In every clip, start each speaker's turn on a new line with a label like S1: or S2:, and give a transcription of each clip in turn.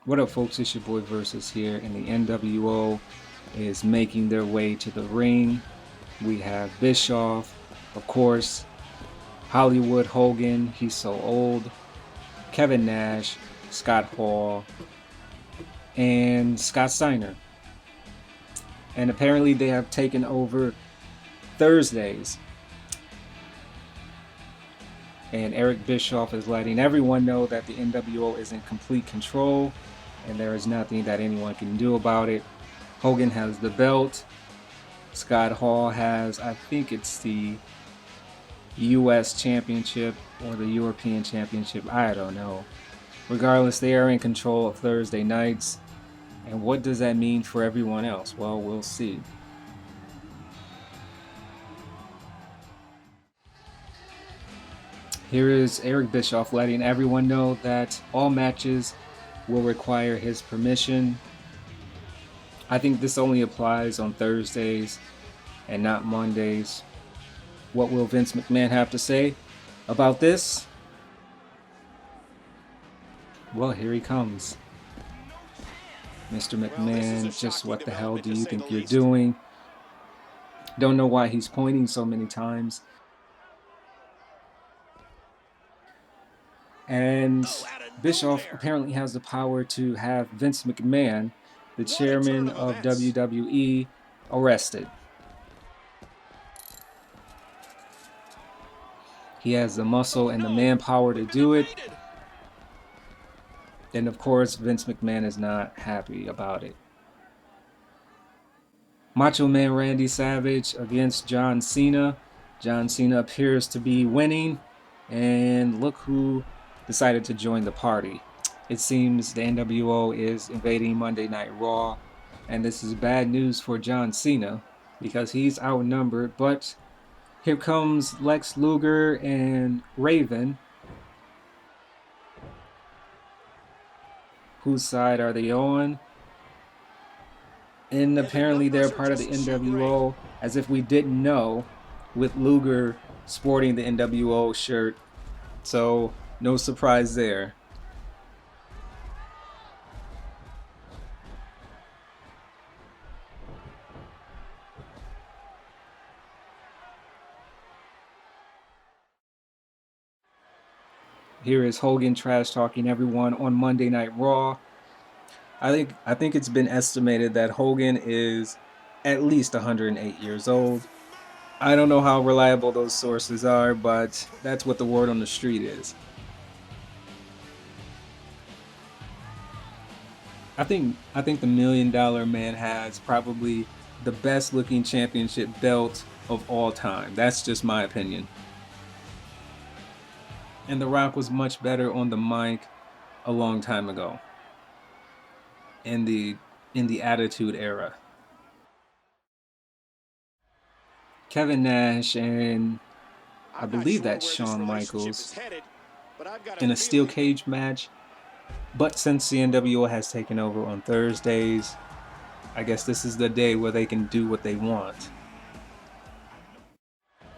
S1: What up, folks? It's your boy Versus here, and the N.W.O is making their way to the ring. We have Bischoff, of course, Hollywood Hogan, he's so old, Kevin Nash, Scott Hall, and Scott Steiner. And apparently they have taken over Thursdays. And Eric Bischoff is letting everyone know that the N.W.O is in complete control and there is nothing that anyone can do about it. Hogan has the belt. Scott Hall has, I think it's the US Championship or the European Championship. I don't know. Regardless, they are in control of Thursday nights. And what does that mean for everyone else? Well, we'll see. Here is Eric Bischoff letting everyone know that all matches will require his permission. I think this only applies on Thursdays and not Mondays. What will Vince McMahon have to say about this? Well, here he comes. Mr. McMahon, just what the hell do you think you're doing? Don't know why he's pointing so many times. And Bischoff apparently has the power to have Vince McMahon, the chairman of WWE, arrested. He has the muscle and the manpower to do it. And of course, Vince McMahon is not happy about it. Macho Man Randy Savage against John Cena. John Cena appears to be winning. And look who decided to join the party. It seems the N.W.O is invading Monday Night Raw. And this is bad news for John Cena because he's outnumbered. But here comes Lex Luger and Raven. Whose side are they on? And apparently they're part of the N.W.O, as if we didn't know, with Luger sporting the N.W.O shirt. So no surprise there. Here is Hogan trash talking everyone on Monday Night Raw. I think it's been estimated that Hogan is at least 108 years old. I don't know how reliable those sources are, but that's what the word on the street is. I think the $1 Million Man has probably the best looking championship belt of all time. That's just my opinion. And The Rock was much better on the mic a long time ago. In the Attitude Era. Kevin Nash and I believe that's Shawn Michaels in a steel cage match. But since the N.W.O has taken over on Thursdays, I guess this is the day where they can do what they want.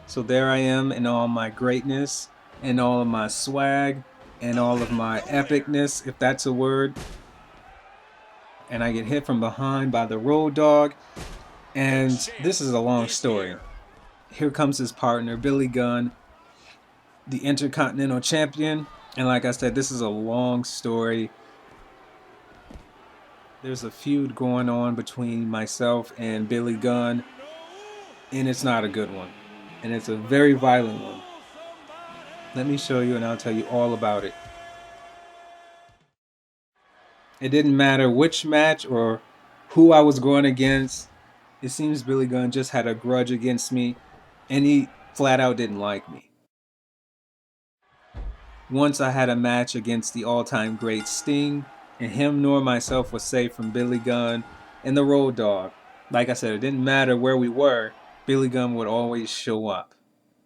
S1: So there I am in all my greatness, and all of my swag, and all of my epicness, if that's a word. And I get hit from behind by the Road Dogg. And this is a long story. Here comes his partner, Billy Gunn, the Intercontinental Champion. And like I said, this is a long story. There's a feud going on between myself and Billy Gunn, and it's not a good one. And it's a very violent one. Let me show you and I'll tell you all about it. It didn't matter which match or who I was going against. It seems Billy Gunn just had a grudge against me, and he flat out didn't like me. Once I had a match against the all-time great Sting, and him nor myself was safe from Billy Gunn and the Road Dogg. Like I said, it didn't matter where we were, Billy Gunn would always show up.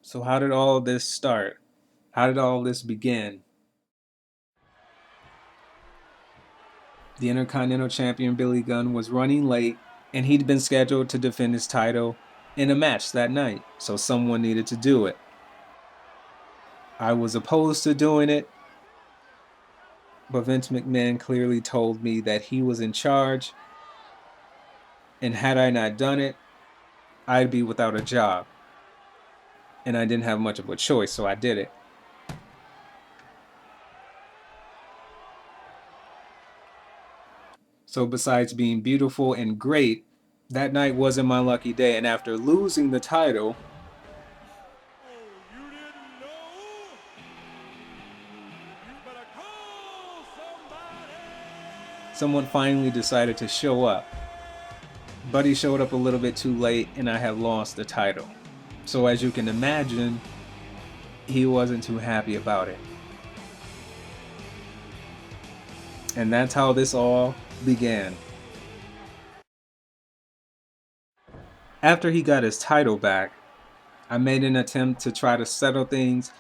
S1: So how did all this start? How did all this begin? The Intercontinental Champion Billy Gunn was running late, and he'd been scheduled to defend his title in a match that night, so someone needed to do it. I was opposed to doing it, But Vince McMahon clearly told me that he was in charge, and had I not done it, I'd be without a job. And I didn't have much of a choice, so I did it. So besides being beautiful and great, that night wasn't my lucky day. And after losing the title, someone finally decided to show up. But he showed up a little bit too late, and I had lost the title. So as you can imagine, he wasn't too happy about it. And that's how this all began. After he got his title back, I made an attempt to try to settle things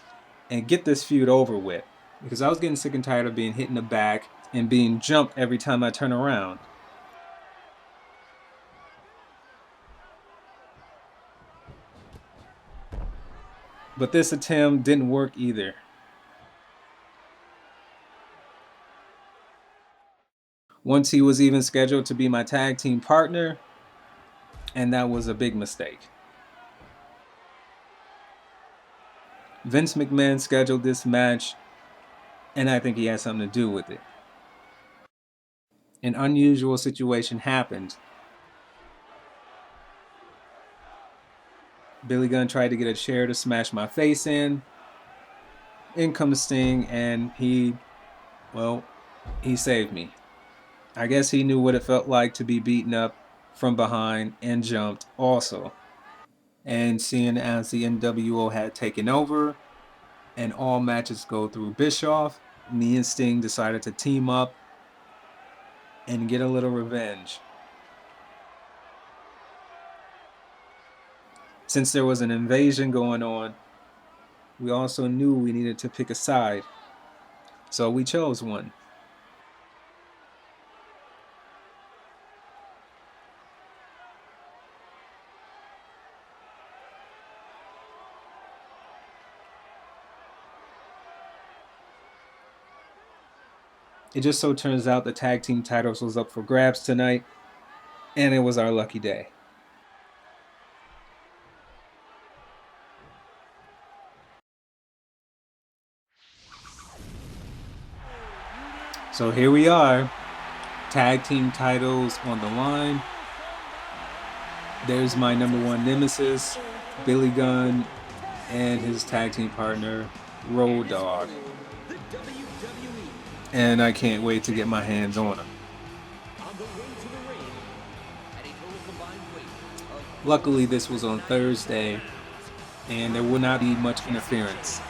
S1: and get this feud over with, because I was getting sick and tired of being hit in the back and being jumped every time I turn around. But this attempt didn't work either. Once he was even scheduled to be my tag team partner, and that was a big mistake. Vince McMahon scheduled this match, and I think he had something to do with it. An unusual situation happened. Billy Gunn tried to get a chair to smash my face in. In comes Sting, and he saved me. I guess he knew what it felt like to be beaten up from behind and jumped also. And seeing as the N.W.O had taken over and all matches go through Bischoff, me and Sting decided to team up and get a little revenge. Since there was an invasion going on, we also knew we needed to pick a side. So we chose one. It just so turns out the tag team titles was up for grabs tonight, and it was our lucky day. So here we are, tag team titles on the line. There's my #1 Nemesis, Billy Gunn, and his tag team partner, Road Dogg. And I can't wait to get my hands on him. Luckily, this was on Thursday, and there will not be much interference.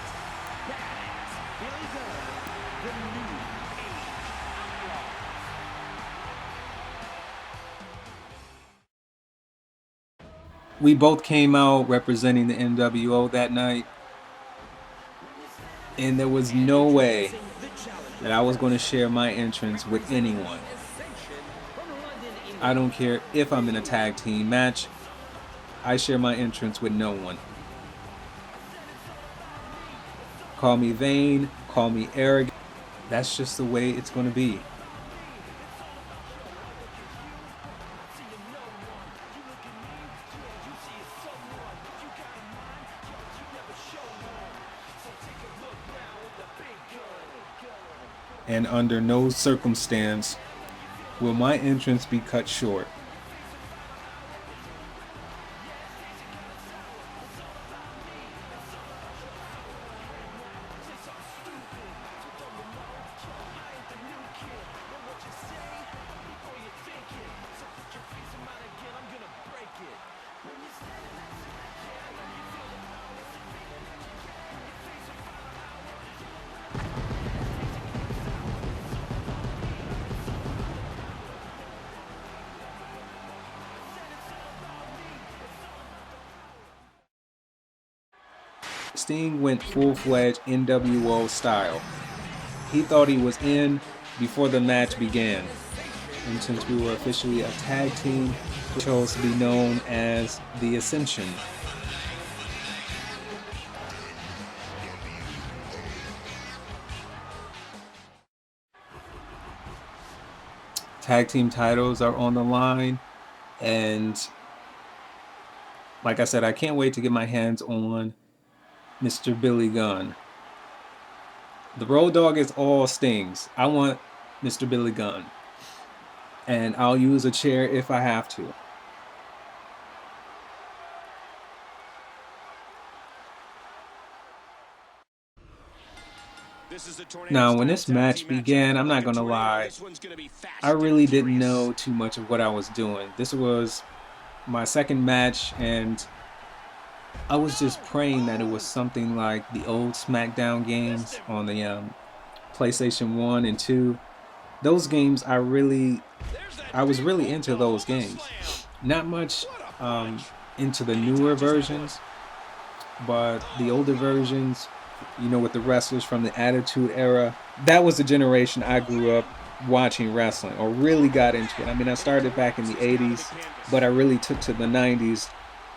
S1: We both came out representing the N.W.O that night, and there was no way that I was going to share my entrance with anyone. I don't care if I'm in a tag team match, I share my entrance with no one. Call me vain, call me arrogant, that's just the way it's going to be. And under no circumstance will my entrance be cut short. Sting went full-fledged N.W.O style. He thought he was in before the match began. And since we were officially a tag team, we chose to be known as the Ascension. Tag team titles are on the line, and like I said, I can't wait to get my hands on Mr. Billy Gunn. The Road Dogg is all Stings. I want Mr. Billy Gunn, and I'll use a chair if I have to. Now, when this match began, I'm not gonna lie, I really didn't know too much of what I was doing. This was my second match, and I was just praying that it was something like the old SmackDown games on the PlayStation 1 and 2. Those games, I was really into those games. Not much into the newer versions, but the older versions, with the wrestlers from the Attitude Era, that was the generation I grew up watching wrestling, or really got into it. I mean, I started back in the 80s, but I really took to the 90s,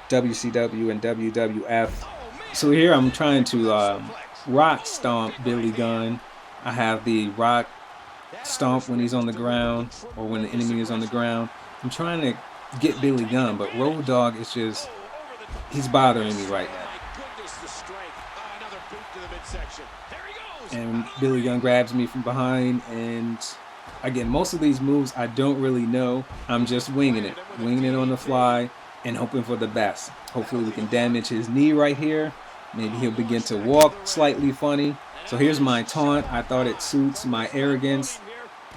S1: WCW and WWF. So here I'm trying to rock stomp Billy Gunn. I have the rock stomp when he's on the ground, or when the enemy is on the ground. I'm trying to get Billy Gunn, but Road Dogg is just, he's bothering me right now. And Billy Gunn grabs me from behind, and again, most of these moves I don't really know. I'm just winging it on the fly and hoping for the best. Hopefully we can damage his knee right here. Maybe he'll begin to walk slightly funny. So here's my taunt. I thought it suits my arrogance,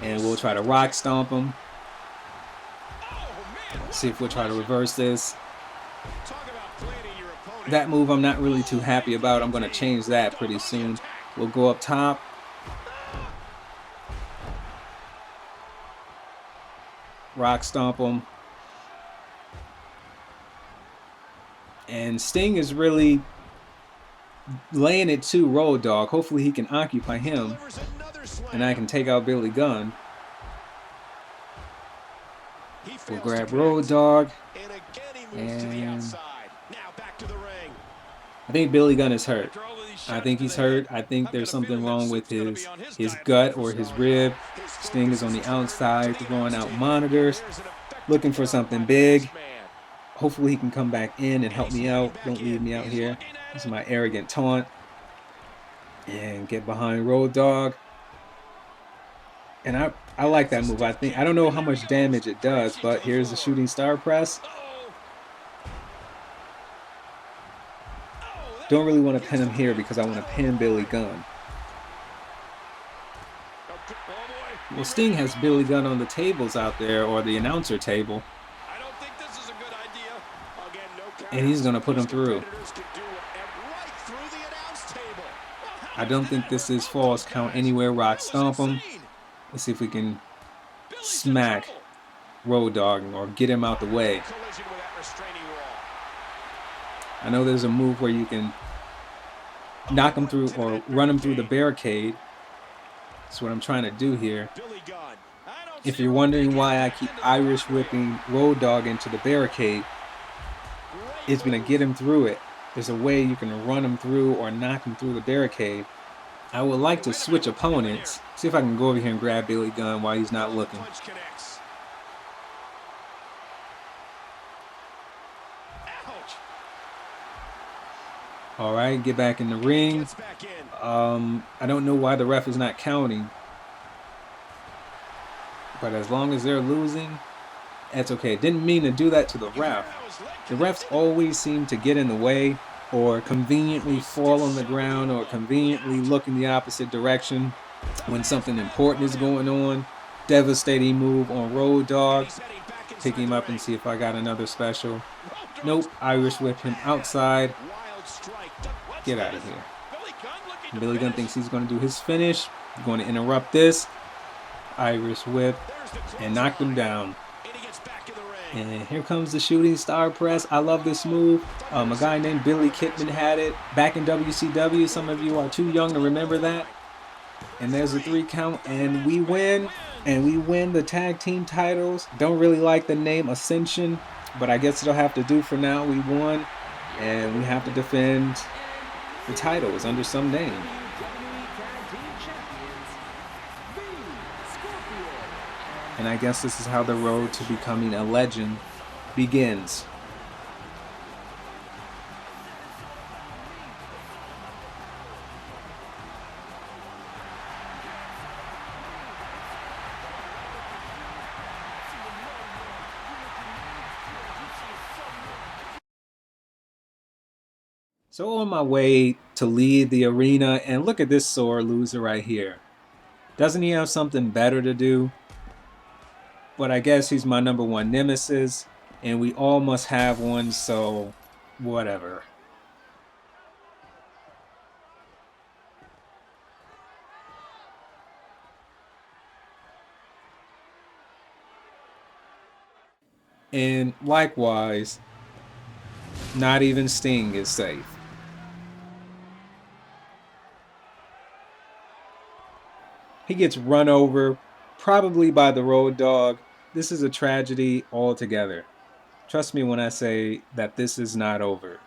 S1: and we'll try to rock stomp him. See if we'll try to reverse this. That move I'm not really too happy about. I'm going to change that pretty soon. We'll go up top. Rock stomp him. And Sting is really laying it to Road Dogg. Hopefully he can occupy him, and I can take out Billy Gunn. We'll grab Road Dogg, and I think Billy Gunn is hurt. I think he's hurt. I think there's something wrong with his gut or his rib. Sting is on the outside throwing out monitors, looking for something big. Hopefully he can come back in and help me out. Don't leave me out here. This is my arrogant taunt. And get behind Road Dogg. And I like that move. I don't know how much damage it does, but here's the shooting star press. Don't really want to pin him here because I want to pin Billy Gunn. Well, Sting has Billy Gunn on the tables out there, or the announcer table. And he's going to put him through. I don't think this is false count anywhere. Rock stomp him. Let's see if we can smack Road Dogg or get him out the way. I know there's a move where you can knock him through or run him through the barricade. That's what I'm trying to do here. If you're wondering why I keep Irish whipping Road Dogg into the barricade, it's going to get him through it. There's a way you can run him through or knock him through the barricade. I would like to switch opponents. See if I can go over here and grab Billy Gunn while he's not looking. Alright, get back in the ring. I don't know why the ref is not counting. But as long as they're losing, that's okay. Didn't mean to do that to the ref. The refs always seem to get in the way, or conveniently fall on the ground, or conveniently look in the opposite direction when something important is going on. Devastating move on Road Dogg. Pick him up and see if I got another special. Nope, Irish whip him outside. Get out of here. Billy Gunn thinks he's going to do his finish. He's going to interrupt this. Irish whip and knock him down. And here comes the shooting star press. I love this move. A guy named Billy Kidman had it back in WCW. Some of you are too young to remember that. And there's a 3 count, and we win. And we win the tag team titles. Don't really like the name Ascension, but I guess it'll have to do for now. We won, and we have to defend the titles under some name. And I guess this is how the road to becoming a legend begins. So on my way to leave the arena, and look at this sore loser right here. Doesn't he have something better to do? But I guess he's my number one nemesis, and we all must have one, so whatever. And likewise, not even Sting is safe. He gets run over, probably by the road dog. This is a tragedy altogether. Trust me when I say that this is not over.